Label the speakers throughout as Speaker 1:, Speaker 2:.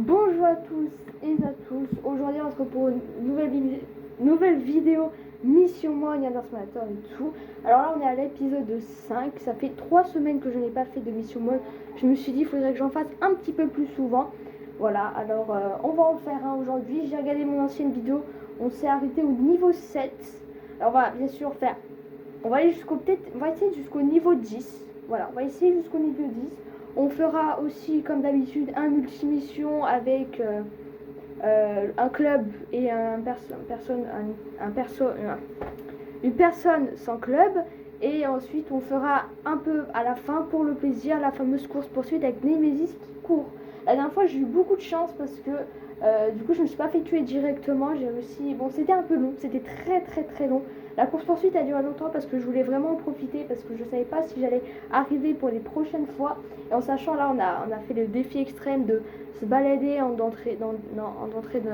Speaker 1: Bonjour à tous et à tous. Aujourd'hui on se retrouve pour une nouvelle vidéo Mission Moyen Simulator et tout. Alors là on est à l'épisode 5. Ça fait 3 semaines que je n'ai pas fait de Mission Moyen. Je me suis dit il faudrait que j'en fasse un petit peu plus souvent. Voilà, alors on va en faire un aujourd'hui. J'ai regardé mon ancienne vidéo. On s'est arrêté au niveau 7. Alors on va bien sûr faire. On va aller on va essayer jusqu'au niveau 10. Voilà, on va essayer jusqu'au niveau 10. On fera aussi, comme d'habitude, un multimission avec un club et une personne sans club. Et ensuite, on fera un peu à la fin, pour le plaisir, la fameuse course-poursuite avec Nemesis qui court. La dernière fois, j'ai eu beaucoup de chance parce que du coup, je ne me suis pas fait tuer directement. J'ai réussi. Bon, c'était un peu long, c'était très long. La course-poursuite a duré longtemps parce que je voulais vraiment en profiter, parce que je ne savais pas si j'allais arriver pour les prochaines fois. Et en sachant, là, on a fait le défi extrême de se balader d'entrée de...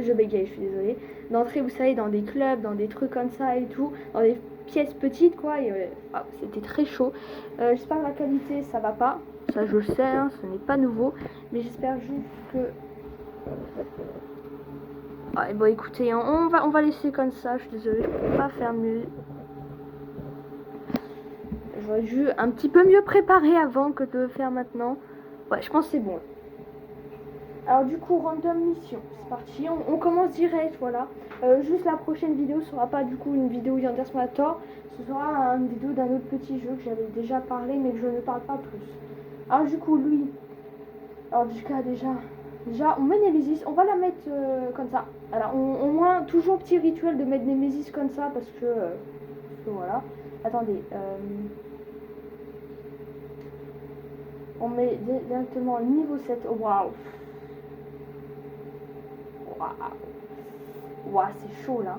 Speaker 1: Je bégaye, je suis désolée. D'entrer, vous savez, dans des clubs, dans des trucs comme ça et tout, dans des pièces petites, quoi. Et c'était très chaud. J'espère que la qualité, ça va pas. Ça, je le sais, hein, ce n'est pas nouveau. Mais j'espère juste que... Ah, bon, écoutez, on va laisser comme ça. Je suis désolée, je peux pas faire mieux. J'aurais dû un petit peu mieux préparer avant que de faire maintenant. Ouais, je pense que c'est bon. Alors du coup, random mission, c'est parti, on commence direct, voilà. Juste la prochaine vidéo sera pas du coup une vidéo Yandere Simulator, ce sera une vidéo d'un autre petit jeu que j'avais déjà parlé mais que je ne parle pas plus. Alors du coup, lui, alors déjà on met Nemesis, on va la mettre comme ça. Alors au moins, toujours petit rituel de mettre Nemesis comme ça parce que voilà. Attendez, on met directement niveau 7, oh waouh. Waouh, c'est chaud là.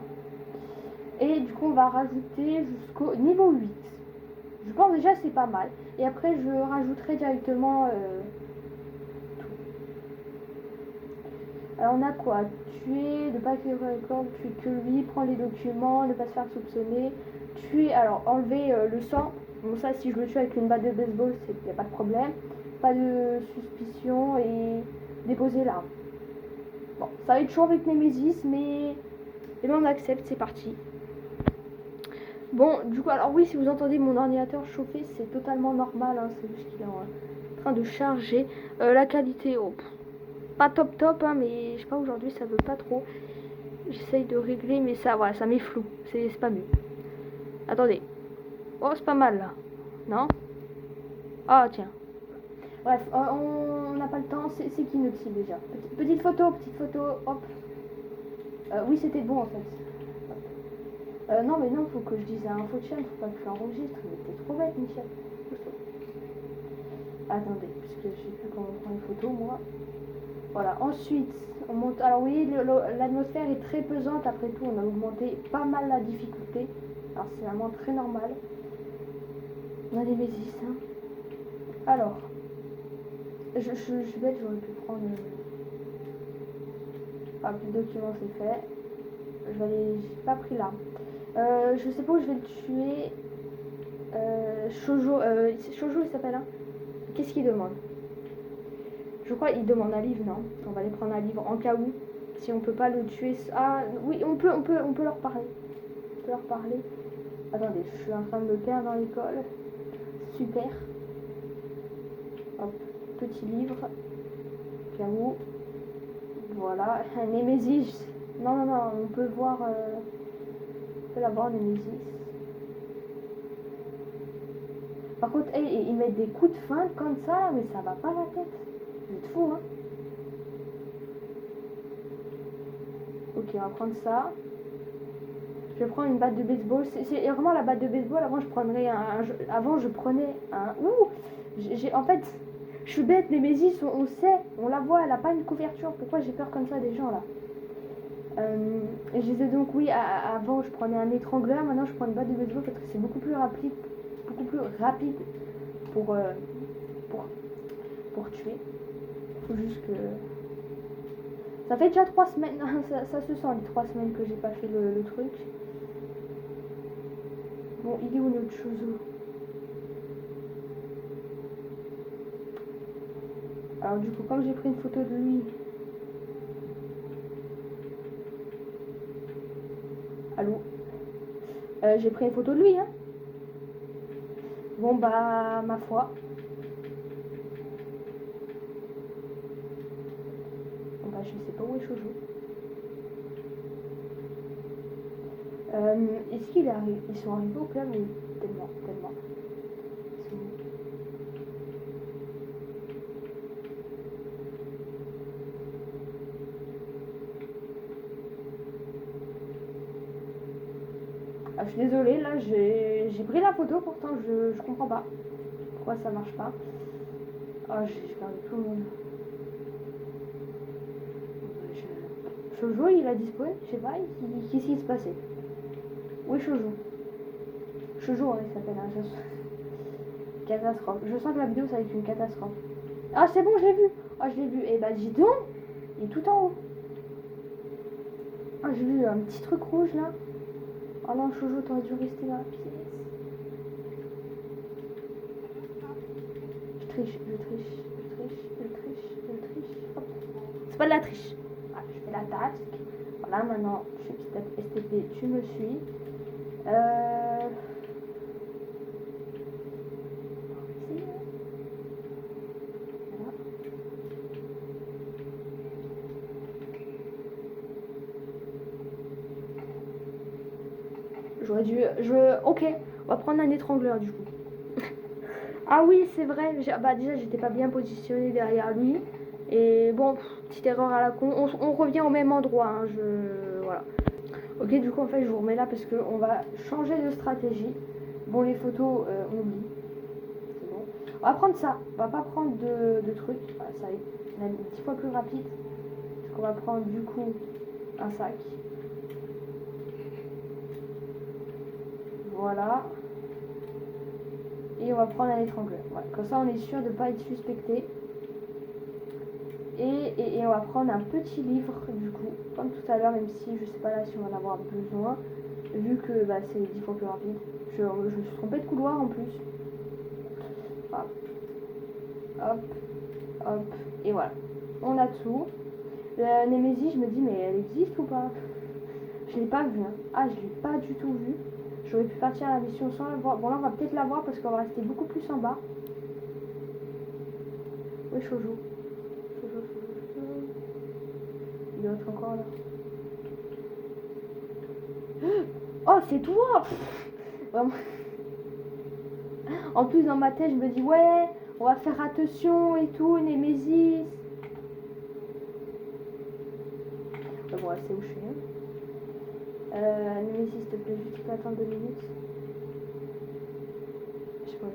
Speaker 1: Et du coup, on va rajouter jusqu'au niveau 8. Je pense déjà c'est pas mal. Et après, je rajouterai directement tout. Alors, on a quoi? Tuer, ne pas accueillir le record, tuer que lui, prendre les documents, ne pas se faire soupçonner. Tuer, alors enlever le sang. Bon, ça, si je le tue avec une batte de baseball, il n'y a pas de problème. Pas de suspicion et déposer l'arme. Bon, ça va être chaud avec Nemesis, mais on accepte, c'est parti. Bon, du coup, alors oui, si vous entendez mon ordinateur chauffer, c'est totalement normal, hein, c'est juste qu'il est en train de charger. La qualité, oh, pas top, hein, mais je sais pas, aujourd'hui ça veut pas trop. J'essaye de régler, mais ça, voilà, ça m'est flou, c'est pas mieux. Attendez, oh, c'est pas mal là, non? Ah, tiens. Bref, on n'a pas le temps, c'est qui notre cible déjà? Petite photo, hop. Oui, c'était bon en fait. Non, mais non, faut que je dise à Info Chat, faut pas que je l'enregistre, mais t'es trop bête, Michel. Attendez, puisque je sais plus comment on prend les photos, moi. Voilà, ensuite, on monte. Alors, oui, l'atmosphère est très pesante, après tout, on a augmenté pas mal la difficulté. Alors, c'est vraiment très normal. On a des Nemesis, hein. Alors, je suis bête, j'aurais pu prendre. Ah, plus de documents, c'est fait. J'ai pas pris l'arme. Je sais pas où je vais le tuer. Shoujo, il s'appelle, hein. Qu'est-ce qu'il demande? Je crois qu'il demande un livre, non? On va aller prendre un livre en cas où. Si on peut pas le tuer. Ah oui, on peut leur parler. On peut leur parler. Attendez, je suis en train de me perdre dans l'école. Super. Hop, petit livre. Cas où. Voilà. Nemesis. Non, on peut voir. On peut la voir, Nemesis. Par contre, ils mettent des coups de feinte comme ça, mais ça va pas la tête. Vous êtes fou, hein? Ok, on va prendre ça. Je vais prendre une batte de baseball. C'est vraiment la batte de baseball. Avant, je prendrais avant, je prenais un... Ouh! En fait, je suis bête. Nemesis, on sait. On la voit. Elle a pas une couverture. Pourquoi j'ai peur comme ça des gens, là? Je disais donc, oui, avant, je prenais un étrangleur. Maintenant, je prends une batte de baseball parce que c'est beaucoup plus rapide. Beaucoup plus rapide pour tuer. Faut juste que... Ça fait déjà 3 semaines. ça se sent, les 3 semaines que j'ai pas fait le truc. Bon, il est où notre chose? Alors du coup, comme j'ai pris une photo de lui... Allô? J'ai pris une photo de lui, hein. Bon bah, ma foi. Bon bah, je sais pas où est Shoujo. Est-ce qu'il est arrivé? Ils sont arrivés au club? Oui, tellement, tellement. Ils sont... Ah, je suis désolée, là j'ai pris la photo, pourtant je comprends pas pourquoi ça marche pas. Ah, j'ai perdu tout le monde. Shoujo il a disparu, je sais pas, qu'est-ce qui se passait? Où est Shoujo? Shoujo, il s'appelle un catastrophe. Je sens que la vidéo ça va être une catastrophe. Ah, c'est bon, je l'ai vu. Ah, je l'ai vu. Et bah, dis donc, il est tout en haut. Ah, j'ai vu un petit truc rouge là. Oh non, Shoujo, t'aurais dû rester dans la pièce. Je triche, je triche, je triche, je triche, je triche. Hop. C'est pas de la triche. Ah, je fais la task. Voilà, maintenant, je suis petit STP, tu me suis. J'aurais dû... Ok, on va prendre un étrangleur du coup. Ah oui, c'est vrai. Bah déjà, j'étais pas bien positionnée derrière lui. Et bon, petite erreur à la con. On revient au même endroit. Hein, voilà. Ok, du coup, en fait, je vous remets là parce qu'on va changer de stratégie. Bon, les photos, on oublie. C'est bon. On va prendre ça. On va pas prendre de trucs. Voilà, ça va être même 10 fois plus rapide. Parce qu'on va prendre du coup un sac. Voilà. Et on va prendre un étrangleur. Voilà. Comme ça, on est sûr de ne pas être suspecté. Et on va prendre un petit livre, du coup, comme tout à l'heure, même si je sais pas là si on va en avoir besoin, vu que bah, c'est 10 fois plus rapide. Je me suis trompée de couloir en plus. Hop, hop, hop, et voilà. On a tout. Nemesis, je me dis, mais elle existe ou pas? Je l'ai pas vue. Hein. Ah, je l'ai pas du tout vue. J'aurais pu partir à la mission sans la voir. Bon, là, on va peut-être la voir parce qu'on va rester beaucoup plus en bas. Oui, Shoujo. Il doit être encore là. Oh, c'est toi! Vraiment. En plus, dans ma tête, je me dis, ouais, on va faire attention et tout, Nemesis. Bon, c'est où je suis. Nemesis, s'il te plaît, juste attendre 2 minutes. Je sais pas.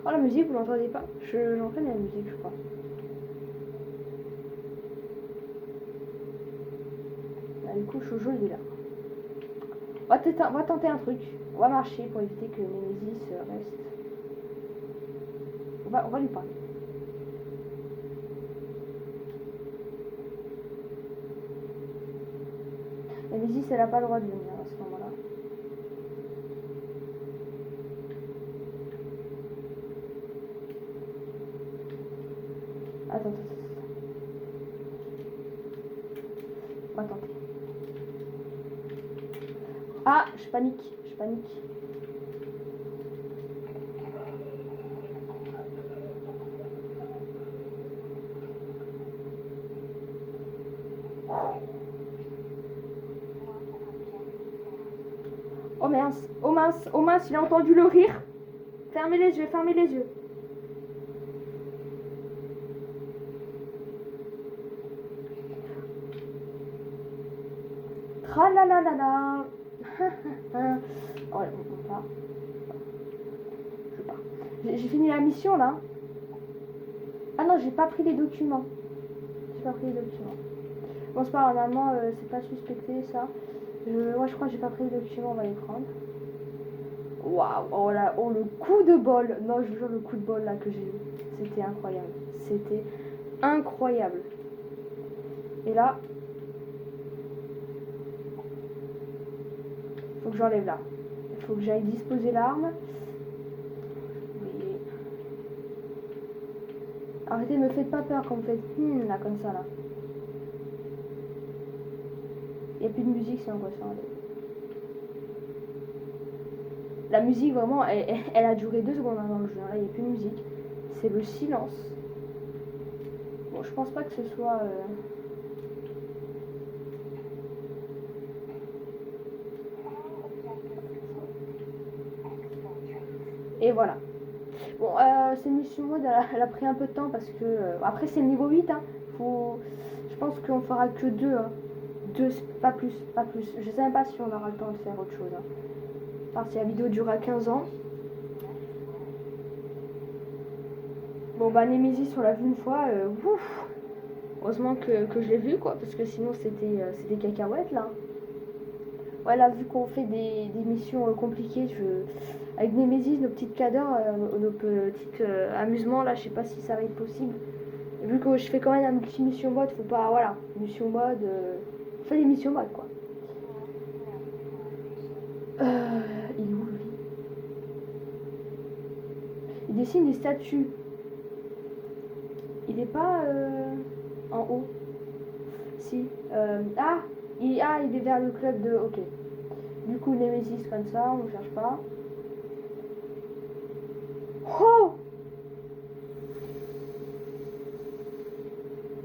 Speaker 1: Oh, la musique, vous l'entendez pas? J'entends la musique, je crois. Bah, du coup, Shoujo, il est là. On va tenter un truc. On va marcher pour éviter que Nemesis reste. On va lui parler. Nemesis, elle n'a pas le droit de venir à ce moment-là. Attends. On va tenter. Ah, je panique. Oh mince, il a entendu le rire. Fermez les yeux. Tralalala. Oh, on part. Je pars. J'ai fini la mission là. Ah non, j'ai pas pris les documents. Bon, c'est pas grave, normalement, c'est pas suspecté ça. Ouais, je crois que j'ai pas pris les documents, on va les prendre. Waouh, oh là, oh le coup de bol. Non, je vous jure, le coup de bol là que j'ai eu. C'était incroyable. Et là, faut que j'enlève là. faut que j'aille disposer l'arme. Oui. Arrêtez, me faites pas peur quand vous faites là comme ça là. Il n'y a plus de musique, c'est angoissant. La musique vraiment, elle a duré 2 secondes dans le jeu. Là, il n'y a plus de musique. C'est le silence. Bon, je pense pas que ce soit... Et voilà. Bon, cette mission mode, elle a pris un peu de temps parce que... après, c'est le niveau 8. Hein. Je pense qu'on fera que 2. Hein. 2, pas plus, pas plus. Je sais même pas si on aura le temps de faire autre chose. Hein. Parce que la vidéo durera 15 ans. Bon, bah, Nemesis, on l'a vu une fois. Ouf. Heureusement que je l'ai vu, quoi. Parce que sinon, c'était cacahuète, là. Ouais, là, vu qu'on fait des missions compliquées, avec Nemesis, nos petites cadors, nos petits amusements, là, je sais pas si ça va être possible. Vu que je fais quand même un multi-mission mode, faut pas, voilà, mission mode, on fait des missions mode, quoi. Il est où, lui? Il dessine des statues. Il est pas en haut. Si. Il est vers le club de... Ok. Du coup, Nemesis comme ça, on ne cherche pas. Oh!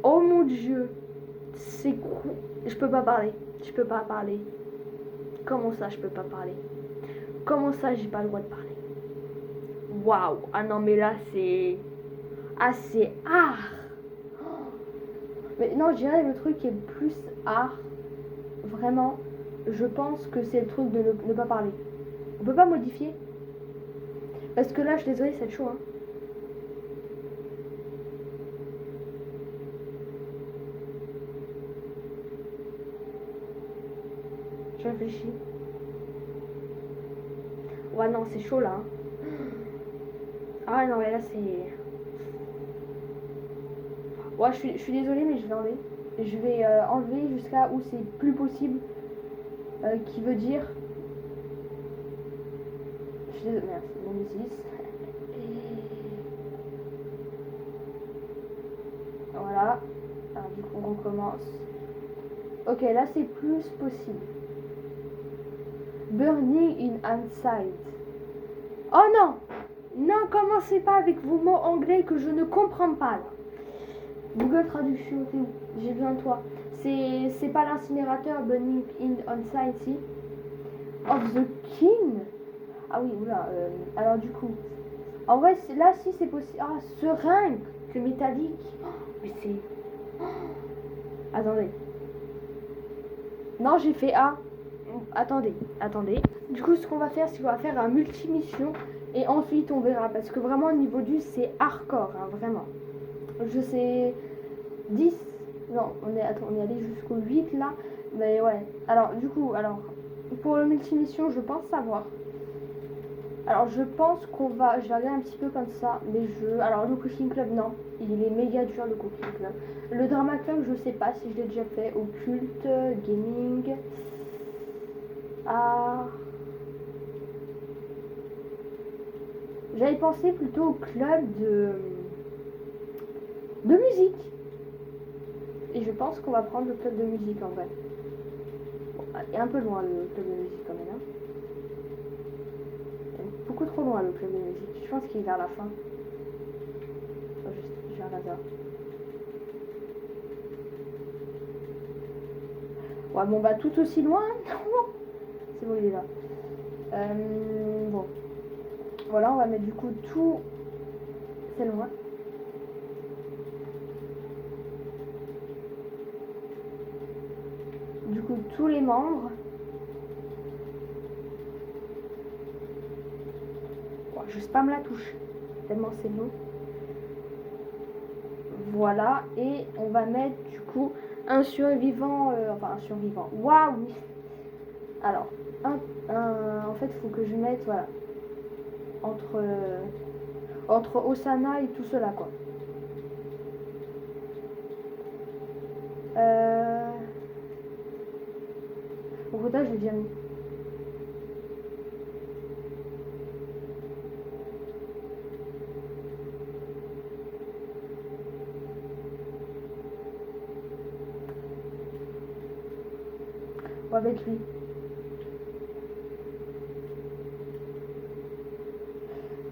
Speaker 1: Oh mon dieu! C'est quoi? Je peux pas parler. Je peux pas parler. Comment ça, je peux pas parler? Comment ça, j'ai pas le droit de parler? Waouh! Ah non, mais là, c'est... Ah, c'est art! Mais non, je dirais le truc qui est le plus art. Vraiment, je pense que c'est le truc de ne pas parler. On peut pas modifier? Parce que là, je suis désolée, c'est chaud, hein. Je réfléchis. Ouais, non, c'est chaud, là. Hein. Ah non, mais là, c'est... Ouais, je suis désolée, mais je vais enlever. Je vais enlever jusqu'à où c'est plus possible. Qui veut dire... Je suis désolée, merde, c'est bon, 6. Voilà. Alors, du coup, on recommence. Ok, là, c'est plus possible. Burning in inside. Oh non! Non, commencez pas avec vos mots anglais que je ne comprends pas, là. Google Traduction, t'es où? J'ai besoin de toi. C'est pas l'incinérateur Burning in inside, si? Of the King? Ah oui, oula. Alors, du coup... En vrai, là, si, c'est possible. Ah, seringue! C'est métallique. Oh, mais c'est... Oh. Attendez. Non, j'ai fait A. Attendez. Du coup, ce qu'on va faire, c'est qu'on va faire un multi-mission. Et ensuite, on verra. Parce que vraiment, au niveau du, c'est hardcore. Hein, vraiment. Je sais... 10. Non, on est allé jusqu'au 8, là. Mais ouais. Alors, du coup, pour le multi-mission, je pense savoir. Alors, je pense qu'on va... Je vais regarder un petit peu comme ça. Les jeux... Alors, le Cooking Club, non. Il est méga dur, le Cooking Club. Le Drama Club, je sais pas si je l'ai déjà fait. Occulte, Gaming... Ah... J'avais pensé plutôt au club de musique. Et je pense qu'on va prendre le club de musique, en vrai. Bon, il est un peu loin, le club de musique, quand même. Hein. Beaucoup trop loin, le club de musique. Je pense qu'il est vers la fin. Je vais regarder. Ouais, bon, bah, tout aussi loin. C'est bon, il est là. Bon. Voilà, on va mettre du coup tout... C'est loin. Du coup, tous les membres. Bon, je spamme la touche. Tellement c'est long. Voilà. Et on va mettre du coup un survivant. Enfin, un survivant. Waouh! Alors, en fait, il faut que je mette, voilà. Entre Osana et tout cela, quoi. Au quota, je l'ai déjà mis. Ou avec lui.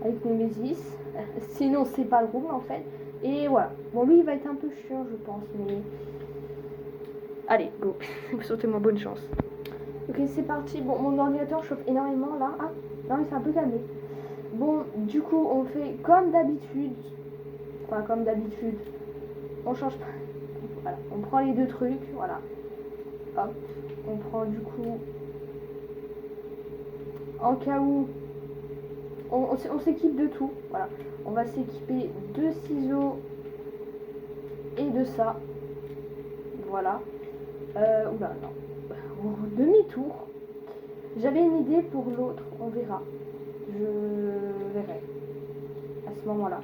Speaker 1: Avec Nemesis. Sinon, c'est pas drôle en fait. Et voilà. Bon, lui, il va être un peu chiant, je pense, mais... Allez, go. Souhaitez-moi bonne chance. Ok, c'est parti. Bon, mon ordinateur chauffe énormément là. Ah, non, il s'est un peu calmé. Bon, du coup, on fait comme d'habitude. Enfin, comme d'habitude. On change pas. Voilà, on prend les deux trucs. Voilà. Hop. On prend du coup... En cas où... On s'équipe de tout. Voilà. On va s'équiper de ciseaux et de ça. Voilà. Oula, non. Demi-tour. J'avais une idée pour l'autre. On verra. Je verrai. À ce moment-là.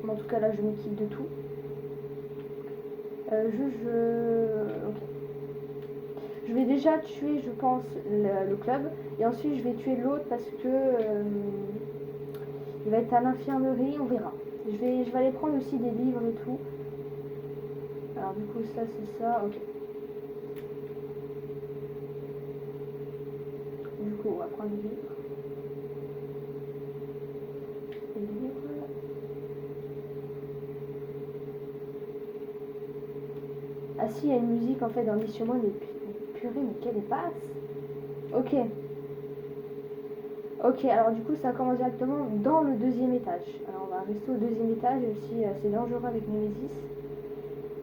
Speaker 1: Mais en tout cas, là, je m'équipe de tout. Ok. Je vais déjà tuer, je pense, le club. Et ensuite, je vais tuer l'autre parce que... il va être à l'infirmerie. On verra. Je vais aller prendre aussi des livres et tout. Alors, du coup, ça, c'est ça. Ok. Du coup, on va prendre les livres. Les livres. Ah si, il y a une musique en fait dans Mission Moi, mais purée, mais quelle est passe. Ok. Ok, alors du coup, ça commence directement dans le deuxième étage. Alors, on va rester au deuxième étage, même si c'est dangereux avec Nemesis.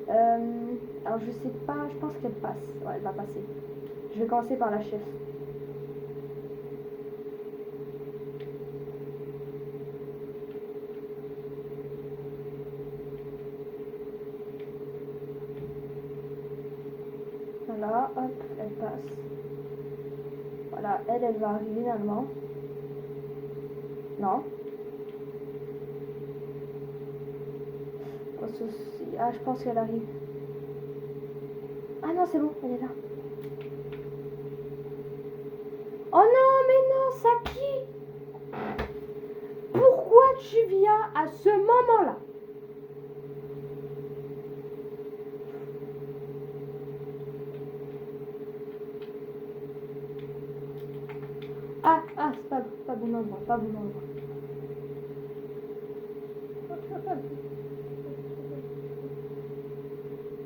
Speaker 1: Alors, je sais pas, je pense qu'elle passe. Ouais, elle va passer. Je vais commencer par la chef. Voilà, hop, elle passe. Voilà, elle va arriver normalement. Non. Ah, je pense qu'elle arrive. Ah non, c'est bon, elle est là. Oh non, mais non, Saki! Pourquoi tu viens à ce moment-là? Ah, c'est pas bon endroit, pas bon endroit.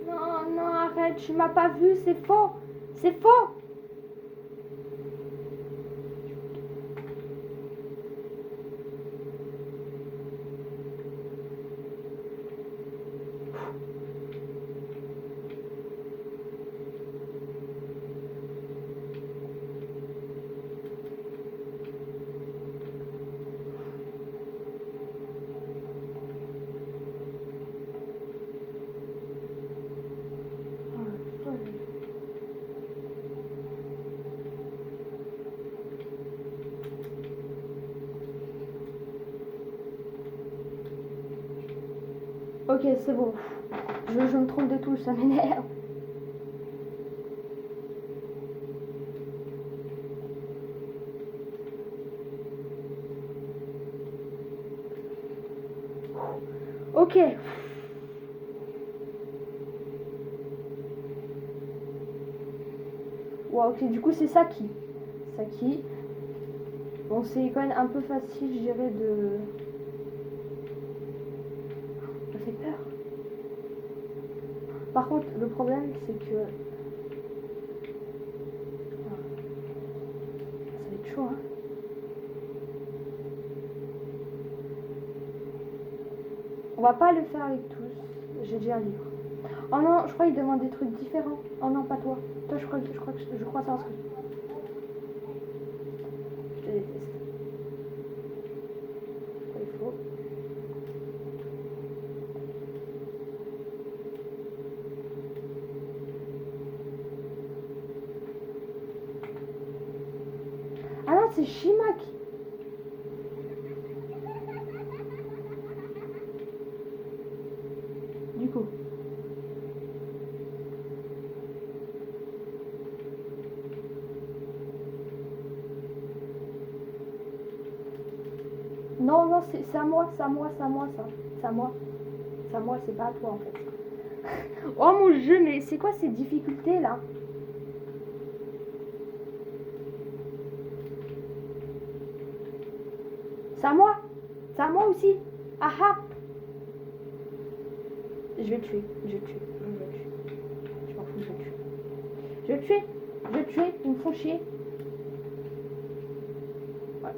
Speaker 1: Non, non, arrête, tu m'as pas vu, c'est faux. C'est faux. Ok, c'est bon. Je me trompe de touche, ça m'énerve. Ok. Wow, ok, du coup c'est Saki. Saki. Bon, c'est quand même un peu facile, je dirais, de... Ça fait peur. Par contre, le problème, c'est que... Ça va être chaud, hein. On va pas le faire avec tous. J'ai déjà un livre. Oh non, je crois qu'il demande des trucs différents. Oh non, pas toi. Toi, je crois savoir ce que... Je te déteste. Il faut... Ah non, c'est Shimak. Du coup. Non, non, c'est à moi, c'est à moi, c'est à moi, ça. C'est à moi. C'est à moi, c'est pas à toi, en fait. Oh mon Dieu, mais c'est quoi ces difficultés, là? C'est à moi. C'est à moi aussi. Ah ah. Je vais le tuer. Je vais le tuer. Je vais le tuer. Je m'en fous, je vais le tuer. Je vais le tuer. Je vais le tuer. Ils me font chier. Ouais.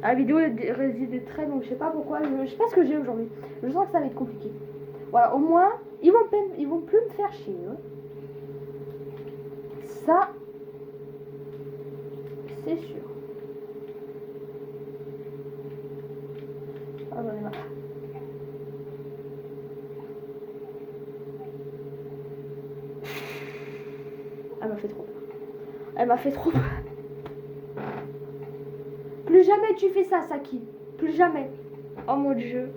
Speaker 1: La vidéo réside très longue. Je sais pas pourquoi. Je sais pas ce que j'ai aujourd'hui. Je sens que ça va être compliqué. Voilà, au moins, ils vont plus me faire chier. Hein. Ça, c'est sûr. Ah, j'en ai marre. Elle m'a fait trop peur. Elle m'a fait trop peur. Plus jamais tu fais ça, Saki. Plus jamais. Oh mon dieu.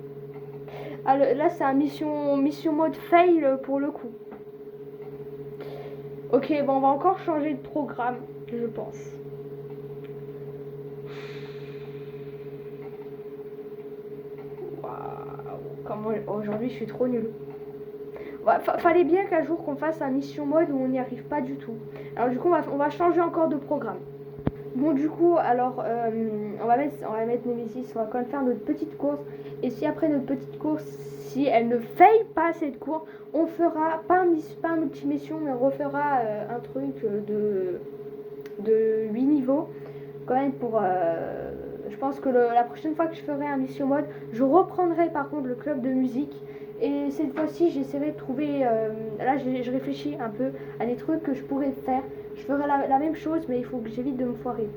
Speaker 1: Alors, là, c'est un mission mode fail pour le coup. Ok, bon, on va encore changer de programme, je pense. Waouh. Comment aujourd'hui, je suis trop nulle. Ouais, fallait bien qu'un jour qu'on fasse un mission mode où on n'y arrive pas du tout. Alors du coup, on va changer encore de programme. Bon, du coup, alors, on va mettre Nemesis, on va quand même faire notre petite course. Et si après notre petite course, si elle ne faille pas cette course, on fera, pas un multi-mission, mais on refera un truc de 8 niveaux. Quand même pour... je pense que la prochaine fois que je ferai un mission mode, je reprendrai par contre le club de musique. Et cette fois-ci, j'essaierai de trouver... là, je réfléchis un peu à des trucs que je pourrais faire. Je ferai la même chose, mais il faut que j'évite de me foirer.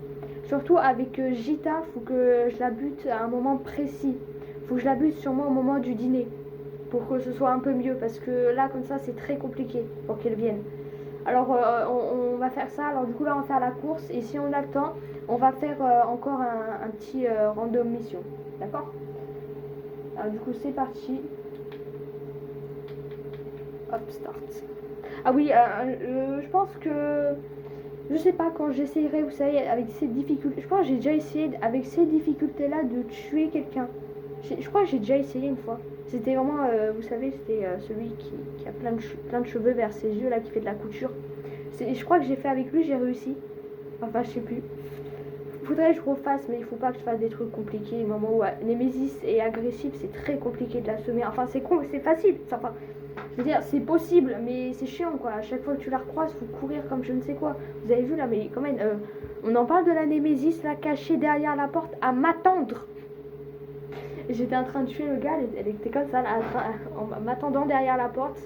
Speaker 1: Surtout avec Gita, il faut que je la bute à un moment précis. Il faut que je la bute sûrement au moment du dîner. Pour que ce soit un peu mieux. Parce que là, comme ça, c'est très compliqué pour qu'elle vienne. Alors, on va faire ça. Alors, du coup, là, on va faire la course. Et si on a le temps, on va faire encore un petit random mission. D'accord? Alors, du coup, c'est parti. Hop, start. Ah oui, je pense que... Je sais pas, quand j'essayerai, vous savez, avec ces difficultés... Je crois que j'ai déjà essayé, avec ces difficultés-là, de tuer quelqu'un. Je crois que j'ai déjà essayé une fois. C'était vraiment, vous savez, c'était celui qui a plein de cheveux vers ses yeux, là, qui fait de la couture. Je crois que j'ai fait avec lui, j'ai réussi. Enfin, je sais plus. Faudrait que je refasse, mais il faut pas que je fasse des trucs compliqués. Au moment où Nemesis est agressif, c'est très compliqué de la semer. Enfin, c'est facile. Enfin, je veux dire, c'est possible, mais c'est chiant, quoi. À chaque fois que tu la recroises, faut courir comme je ne sais quoi. Vous avez vu, là, mais quand même, on en parle de la Nemesis, là, cachée derrière la porte, à m'attendre. J'étais en train de tuer le gars, elle était comme ça, là, en m'attendant derrière la porte.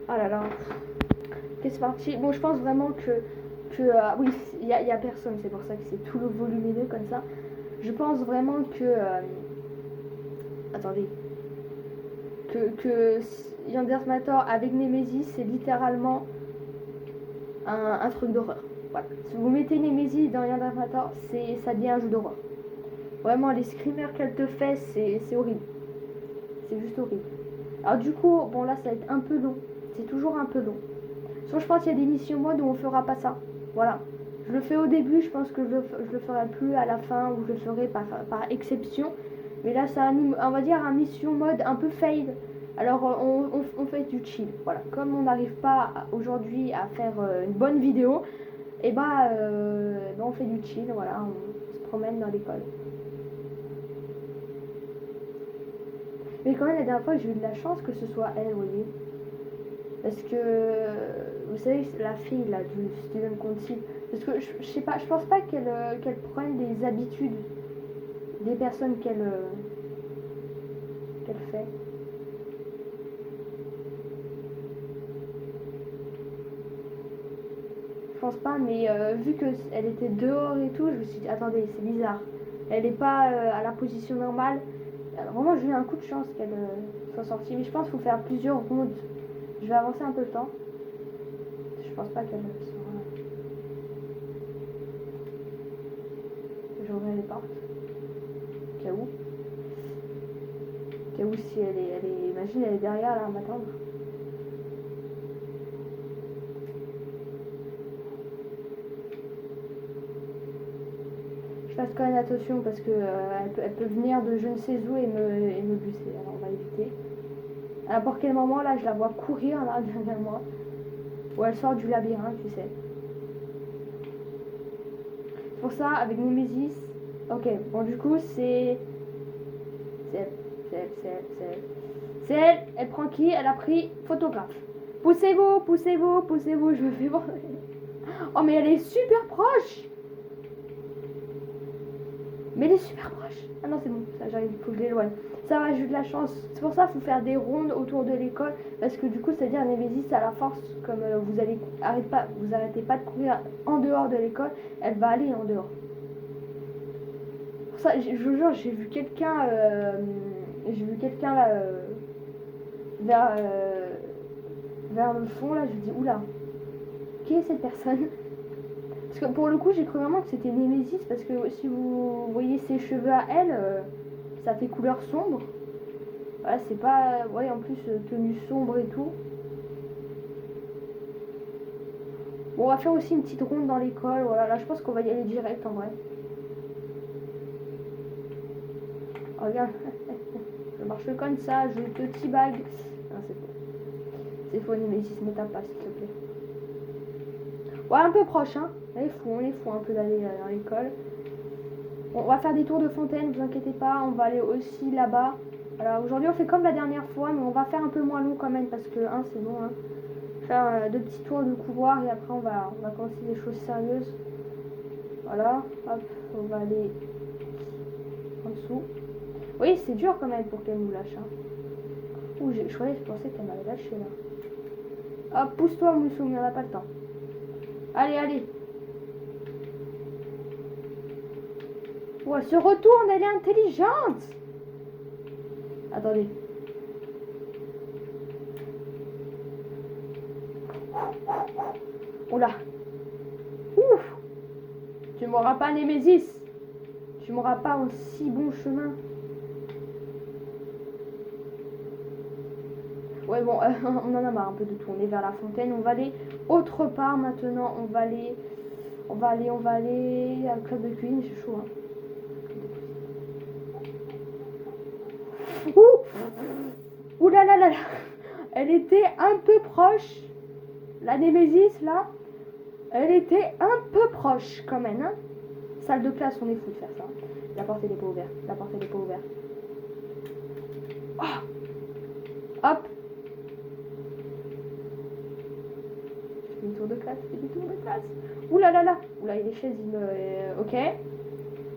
Speaker 1: Oh là là. Ok, c'est parti. Bon, je pense vraiment que oui, il y a personne, c'est pour ça que c'est tout le volumineux comme ça. Je pense vraiment que... attendez. Que Yandersmator avec Nemesis, c'est littéralement un truc d'horreur. Voilà. Si vous mettez Nemesis dans Yandersmator, ça devient un jeu d'horreur. Vraiment, les screamers qu'elle te fait, c'est horrible. C'est juste horrible. Alors du coup, bon là, ça va être un peu long. C'est toujours un peu long. Soit je pense qu'il y a des missions mode où on fera pas ça. Voilà. Je le fais au début, je pense que je le ferai plus à la fin, ou je le ferai par exception. Mais là, c'est on va dire un mission mode un peu fail. Alors, on fait du chill. Voilà. Comme on n'arrive pas aujourd'hui à faire une bonne vidéo, et bah, on fait du chill. Voilà, on se promène dans l'école. Mais quand même, la dernière fois, j'ai eu de la chance que ce soit elle, vous voyez. Parce que, vous savez, la fille là du Student Council, parce que je sais pas, je pense pas qu'elle prenne des habitudes des personnes qu'elle fait. Je pense pas, mais vu qu'elle était dehors et tout, je me suis dit, attendez, c'est bizarre. Elle est pas à la position normale. Alors, vraiment, j'ai eu un coup de chance qu'elle soit sortie. Mais je pense qu'il faut faire plusieurs rondes. Je vais avancer un peu le temps. Je pense pas qu'elle sera... J'ouvrirai les portes. Au cas où. Au cas où si elle est... Imagine, elle est derrière là à m'attendre. Je fasse quand même attention parce que elle peut venir de je ne sais où et me buter. Alors on va éviter. À n'importe quel moment là, je la vois courir là derrière moi. Ou elle sort du labyrinthe, tu sais. pour ça, avec Nemesis. Ok, bon, du coup, c'est elle. Elle prend qui? Elle a pris photographe. Poussez-vous, poussez-vous, poussez-vous. Je me fais voir. Oh, mais elle est super proche. Mais elle est super proche. Ah non, c'est bon, ça j'arrive, faut que je l'éloigne. Ça va, j'ai eu de la chance. C'est pour ça qu'il faut faire des rondes autour de l'école. Parce que du coup, c'est-à-dire Nemesis à la force, comme vous arrêtez pas de courir en dehors de l'école, elle va aller en dehors. Pour ça, je vous jure, j'ai vu quelqu'un là vers le fond là, je me dis oula, qui est cette personne? Parce que pour le coup, j'ai cru vraiment que c'était Nemesis parce que si vous voyez ses cheveux à elle, ça fait couleur sombre. Voilà, c'est pas, ouais, en plus tenue sombre et tout. Bon, on va faire aussi une petite ronde dans l'école. Voilà, là, je pense qu'on va y aller direct en vrai. Oh, regarde, je marche comme ça, je te petit bague. Non, c'est faux. C'est faux, Nemesis, ne tape pas, s'il te plaît. Ouais, un peu proche, hein. On est fou un peu d'aller dans l'école. Bon, on va faire des tours de fontaine, ne vous inquiétez pas. On va aller aussi là-bas. Alors aujourd'hui, on fait comme la dernière fois, mais on va faire un peu moins long quand même parce que, hein, c'est bon, hein. Faire deux petits tours de couloir et après on va commencer des choses sérieuses. Voilà, hop, on va aller en dessous. Oui, c'est dur quand même pour qu'elle nous lâche. Hein. Ouh, je pensais qu'elle m'avait lâché là. Hop, pousse-toi Moussou, mais on n'a pas le temps. Allez, allez. Oh, elle se retourne, elle est intelligente. Attendez. Oula. Ouf. Tu m'auras pas Némésis. Tu m'auras pas un si bon chemin. Ouais bon, on en a marre un peu de tourner vers la fontaine. On va aller autre part maintenant. On va aller à le club de cuisine. C'est chaud. Hein. Ouh là là là là. Elle était un peu proche. La Némésis là. Elle était un peu proche quand même. Hein. Salle de classe, on est fou de faire ça. La porte elle est pas ouverte. La porte elle est pas ouverte. Oh. Hop. Je fais une tour de classe. Ouh là là là. Ouh là, les chaises, il me... ok.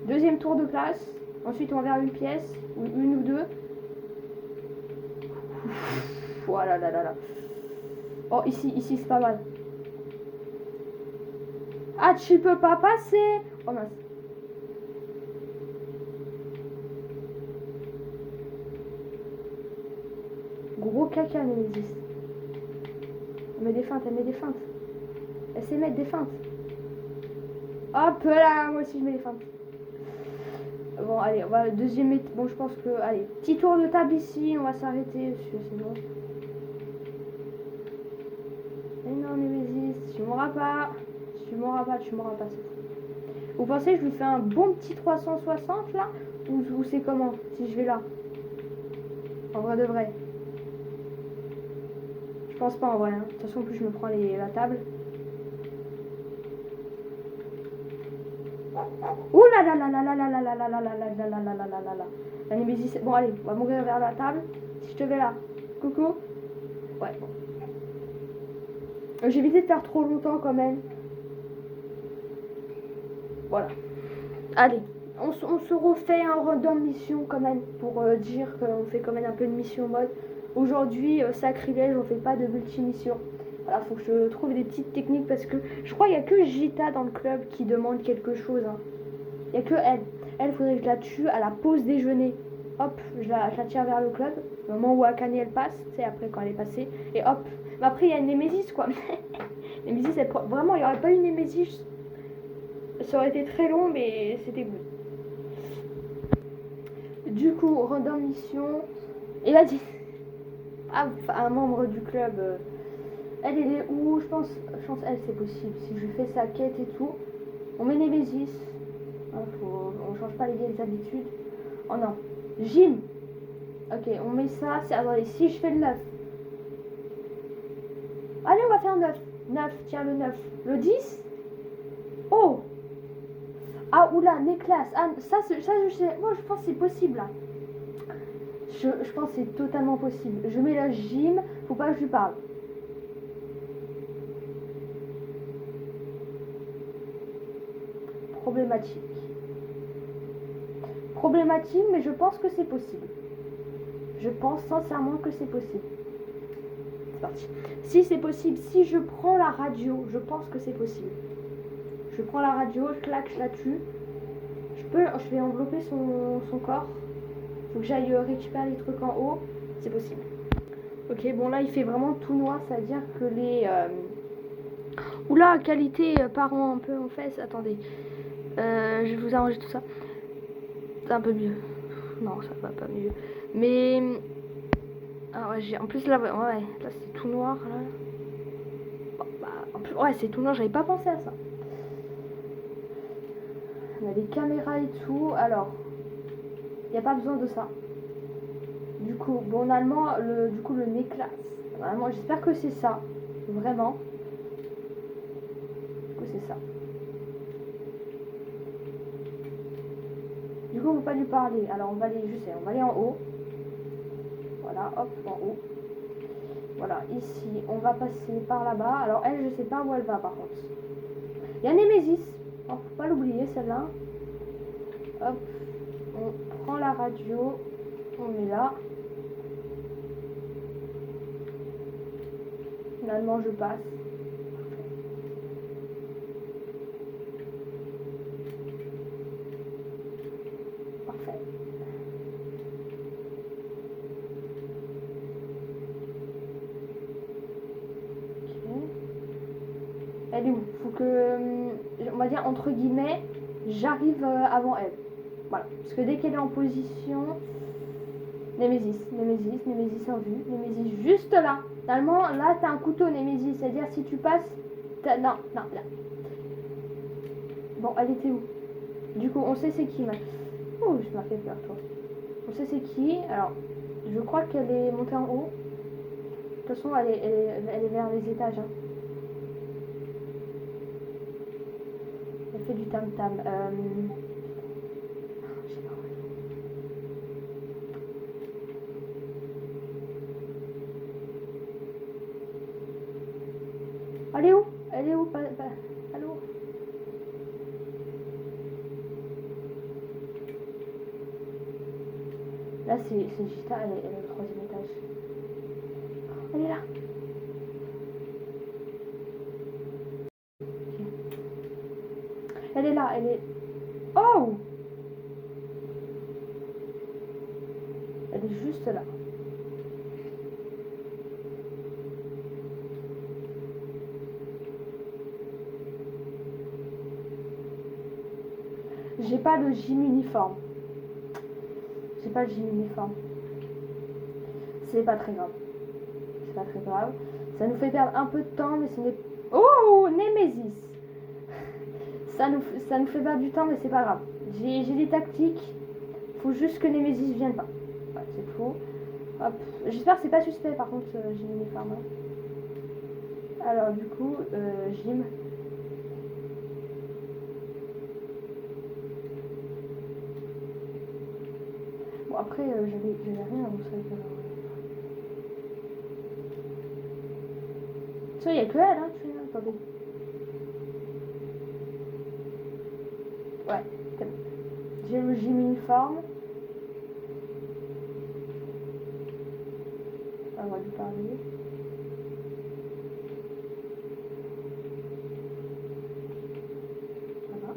Speaker 1: Deuxième tour de classe. Ensuite, on va vers une pièce. Ou une ou deux. Voilà là là là. Oh, ici c'est pas mal. Ah, tu peux pas passer. Oh mince. Gros caca, Némésis. Elle met des feintes. Elle sait mettre des feintes. Hop là, moi aussi je mets des feintes. Bon, allez, on va deuxième. Bon, je pense que. Allez, petit tour de table ici, on va s'arrêter. Sinon. Mais non, Némésis, tu m'auras pas. Vous pensez que je lui fais un bon petit 360 là? Ou c'est comment? Si je vais là? En vrai de vrai. Je pense pas en vrai. Hein. De toute façon, en plus, je me prends la table. Ouh là là là là là là là là là là là là là là là là là là. La Némésis. Bon, allez, on va mourir vers la table. Si je te vais là. Coucou. Ouais, bon. J'ai évité de faire trop longtemps quand même. Voilà. Allez. On se refait un random mission quand même pour dire qu'on fait quand même un peu de mission mode. Aujourd'hui, sacrilège, on fait pas de multi-mission. Voilà, faut que je trouve des petites techniques parce que je crois qu'il n'y a que Gita dans le club qui demande quelque chose. Hein. Il n'y a que elle. Elle, faudrait que je la tue à la pause déjeuner. Hop, je la tire vers le club. Au moment où Akane elle passe, c'est après quand elle est passée. Et hop. Mais après, il y a une Némésis quoi. Némésis, vraiment, il n'y aurait pas eu une Némésis. Ça aurait été très long, mais c'était good. Du coup, random mission. Et vas-y. Ah, un membre du club. Elle est où? Je pense elle, c'est possible. Si je fais sa quête et tout. On met Némésis. On change pas les vieilles habitudes. Oh non. Jim. Ok, on met ça. Attendez, si je fais le 9. Allez, on va faire 9. 9, tiens, le 9. Le 10. Oh. oula, Neklas. Ah, ça, je sais. Moi, je pense que c'est possible. Là. Je pense que c'est totalement possible. Je mets la gym. Faut pas que je lui parle. Problématique. Problématique, mais je pense que c'est possible. Je pense sincèrement que c'est possible. C'est parti. Si c'est possible, si je prends la radio, je pense que c'est possible. Je prends la radio, je claque, je la tue. Je vais envelopper son corps. Faut que j'aille récupérer les trucs en haut. C'est possible. Ok, bon là il fait vraiment tout noir, c'est-à-dire que les... Oula, qualité parent un peu en fesses. Attendez. Je vais vous arranger tout ça. C'est un peu mieux. Non, ça va pas mieux. Mais... Ah ouais, en plus là, ouais, là c'est tout noir. Là. Bon, bah, en plus, ouais, c'est tout noir, j'avais pas pensé à ça. On a des caméras et tout. Alors, il n'y a pas besoin de ça. Du coup, bon, allemand, le Neklas. Vraiment, j'espère que c'est ça. Vraiment. Du coup, c'est ça. Du coup, on ne peut pas lui parler. Alors, on va aller, je sais, on va aller en haut. Voilà, hop, en haut. Voilà, ici, on va passer par là-bas. Alors, elle, je sais pas où elle va, par contre. Il y a Némésis. Oh, faut pas l'oublier, celle-là. Hop, on prend la radio. On met là. Finalement, je passe. Parfait. Elle est où? Faut que, on va dire entre guillemets, j'arrive avant elle. Voilà. Parce que dès qu'elle est en position, Némésis en vue, Némésis juste là. Normalement, là, t'as un couteau, Némésis. C'est-à-dire, si tu passes, non, là. Bon, elle était où? Du coup, on sait c'est qui, maintenant. Oh, je m'as fait peur, toi. On sait c'est qui. Alors, je crois qu'elle est montée en haut. De toute façon, elle est vers les étages. Hein. Elle fait du tam-tam. Elle est où? Elle est où? Allô? Là, c'est Gita, elle est au 3e étage. Elle est là. Okay. Elle est là, elle est... Oh! Elle est juste là. J'ai pas le gym uniforme. J'ai pas le gym uniforme. C'est pas très grave. C'est pas très grave. Ça nous fait perdre un peu de temps, mais ce n'est... Oh, Némésis. Ça nous fait perdre du temps, mais c'est pas grave. J'ai des tactiques. Faut juste que Némésis vienne pas. Ouais, c'est tout. Hop. J'espère que c'est pas suspect, par contre, gym uniforme. Hein. Alors, du coup, gym... Bon, après, j'avais rien à vous savez. Ça, il n'y a que elle, hein, attendez. Ouais, c'est bon. J'ai le gym uniforme. On va lui parler. Voilà.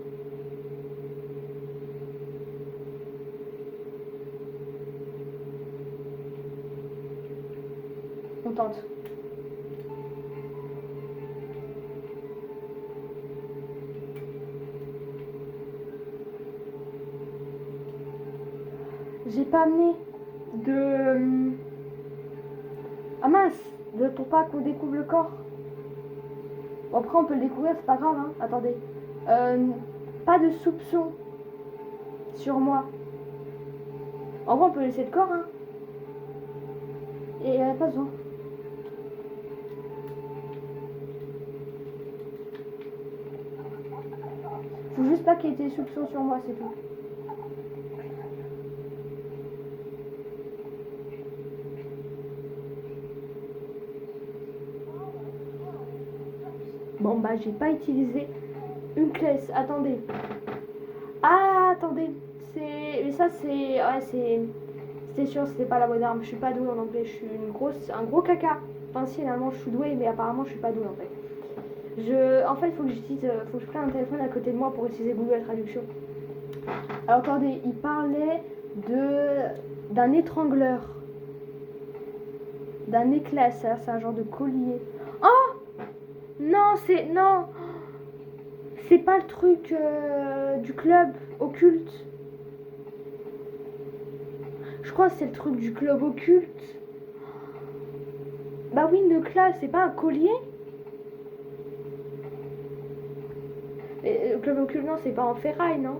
Speaker 1: On tente. J'ai pas amené de... Ah mince, pour pas qu'on découvre le corps. Bon, après on peut le découvrir, c'est pas grave, hein. Attendez. Pas de soupçon sur moi. En vrai on peut laisser le corps, hein. Et pas besoin. Faut juste pas qu'il y ait des soupçons sur moi, c'est tout. Bon bah j'ai pas utilisé une classe. Attendez. Ah attendez. Mais ça c'est. Ouais c'était sûr, c'était pas la bonne arme. Je suis pas douée en anglais. Je suis un gros caca. Enfin si finalement je suis douée, mais apparemment je suis pas douée en fait. En fait faut que je prenne un téléphone à côté de moi pour utiliser Google Traduction. Alors attendez, il parlait d'un étrangleur. D'un éclat, ça c'est un genre de collier. Oh non, non, c'est pas le truc du club occulte. Je crois que c'est le truc du club occulte. Bah oui, une classe, c'est pas un collier. Et, le club occulte, non, c'est pas en ferraille, non.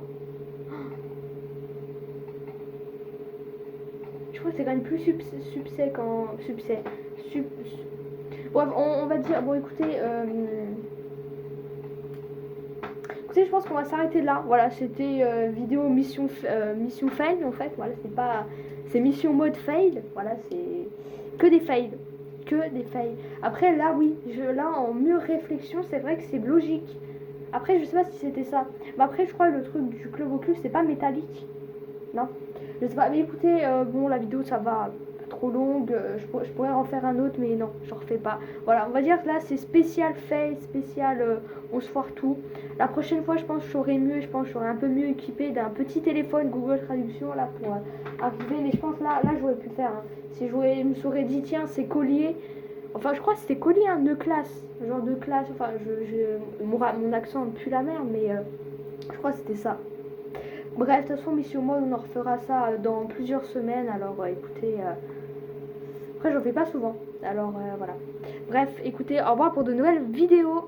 Speaker 1: Je crois que c'est quand même plus subsec qu'en subsec. Bref, on va dire. Bon, écoutez, je pense qu'on va s'arrêter là. Voilà, c'était vidéo mission fail en fait. Voilà, c'est mission mode fail. Voilà, c'est que des fails. Que des fails. Après, là, oui, là, en mûre réflexion, c'est vrai que c'est logique. Après, je sais pas si c'était ça. Mais après, je crois que le truc du club occulte, c'est pas métallique. Non, je sais pas. Mais écoutez, bon, la vidéo, ça va trop longue. Je pourrais en faire un autre, mais non, je refais pas. Voilà, on va dire que là, c'est spécial fail, spécial on se foire tout. La prochaine fois, je pense que je serai mieux. Je pense que je serai un peu mieux équipé d'un petit téléphone Google Traduction là pour arriver. Mais je pense là, j'aurais pu faire. Hein. Si je me serais dit, tiens, c'est collier. Enfin, je crois que c'était collier, un nœud classe. Genre de classe. Enfin, mon accent pue la merde, mais je crois que c'était ça. Bref, de toute façon, mission mode, on en refera ça dans plusieurs semaines. Alors, écoutez, après, j'en fais pas souvent. Alors, voilà. Bref, écoutez, au revoir pour de nouvelles vidéos.